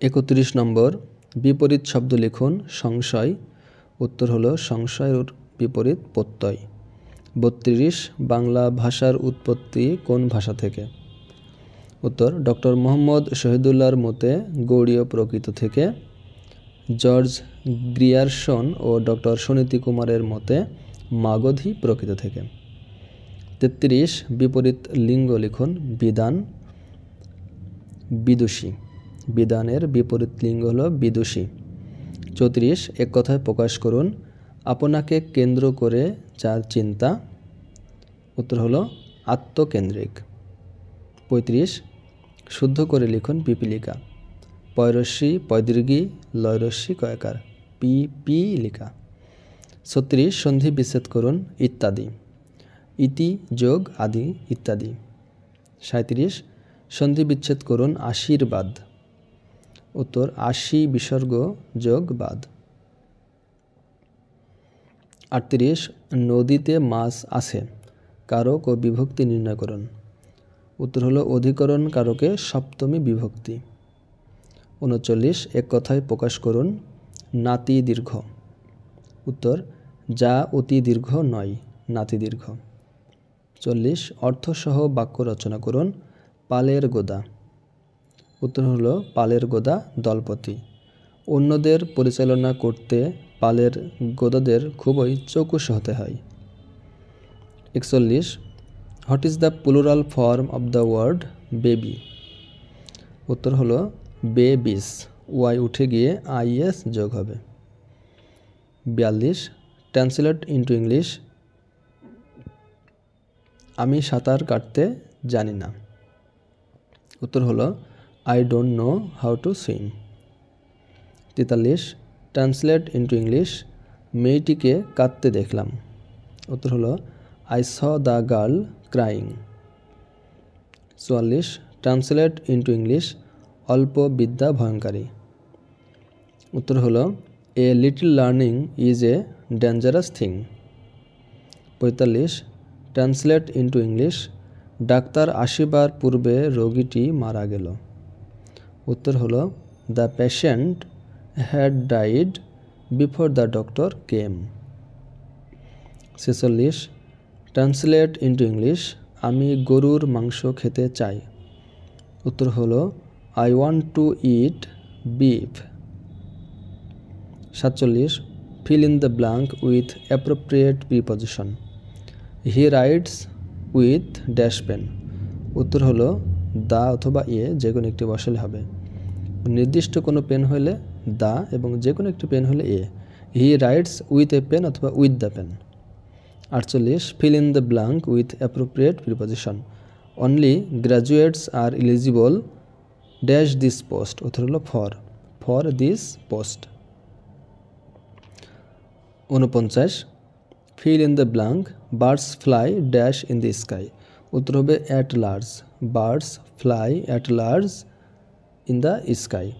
31 নম্বর, বিপরীত শব্দ লিখুন। সংশয়, উত্তর হলো সংশয়ের বিপরীত প্রত্যয়। 32, বাংলা ভাষার উৎপত্তি কোন ভাষা থেকে? উত্তর, ডক্টর মোহাম্মদ শহীদুল্লাহর মতে গৌড়ীয় প্রকৃত থেকে। জর্জ গ্রিয়ারসন ও ডক্টর সুনীতি কুমারের মতে মাগধী প্রকৃত থেকে। 33, বিপরীত লিঙ্গ লিখুন। বিধান, বিদুষী। বিধানের বিপরীত লিঙ্গ হলো বিদুষী। 34, এক কথায় প্রকাশ করুন। আপনাকে কেন্দ্র করে যার চিন্তা, উত্তর হলো আত্মকেন্দ্রিক। 35, শুদ্ধ করে লিখুন পিপীলিকা। পয়রস্যি পয়দীর্ঘী লয়রস্যি কয়কার পিপীলিকা। 36, সন্ধি বিচ্ছেদ করুন। ইত্যাদি, ইতি যোগ আদি ইত্যাদি। 37, সন্ধি বিচ্ছেদ করুন। আশীর্বাদ, উত্তর আশি বিসর্গ যোগ বাদ। 38, নদীতে মাছ আছে, কারক ও বিভক্তি নির্ণয় করুন। উত্তর হলো অধিকরণ কারকে সপ্তমী বিভক্তি। 39, এক কথায় প্রকাশ করুন। নাতি দীর্ঘ, উত্তর যা অতি দীর্ঘ নয়, নাতি দীর্ঘ। 40, অর্থসহ বাক্য রচনা করুন। পালের গোদা, উত্তর হলো পালের গোদা দলপতি। অন্যদের পরিচালনা করতে পালের গোদাদের খুবই চৌকুশ হতে হয়। 41, what is the plural form of the word baby? উত্তর হলো বেবিস, ওয়াই উঠে গিয়ে আইএস যোগ হবে। 42, ট্রান্সলেট ইন্টু ইংলিশ। আমি সাঁতার কাটতে জানি না। উত্তর হলো I don't know how to swim. 43, translate into English. মেয়েটিকে কাঁদতে দেখলাম। উত্তর হলো I saw the girl crying. 44, translate into English. অল্প বিদ্যা ভয়ঙ্করী। উত্তর হলো a little learning is a dangerous thing. 45, translate into English. ডাক্তার আসিবার পূর্বে রোগীটি মারা গেল। উত্তর হলো the patient had died before the doctor came. 46, translate into English. আমি গরুর মাংস খেতে চাই। উত্তর হলো I want to eat beef. 47, fill in the blank with appropriate preposition. He writes with dash pen. উত্তর হলো দা অথবা এ যে কোনো একটি বসালে হবে। নির্দিষ্ট কোনো পেন হলে দা এবং যে কোনো একটি পেন হলে a. He writes with a pen অথবা with the pen. 48, fill in the blank with appropriate preposition. Only graduates are eligible dash this post. উত্তর হলো for this post. 49, fill in the blank birds fly dash in the sky. উত্তর হবে at large, birds fly at large in the sky.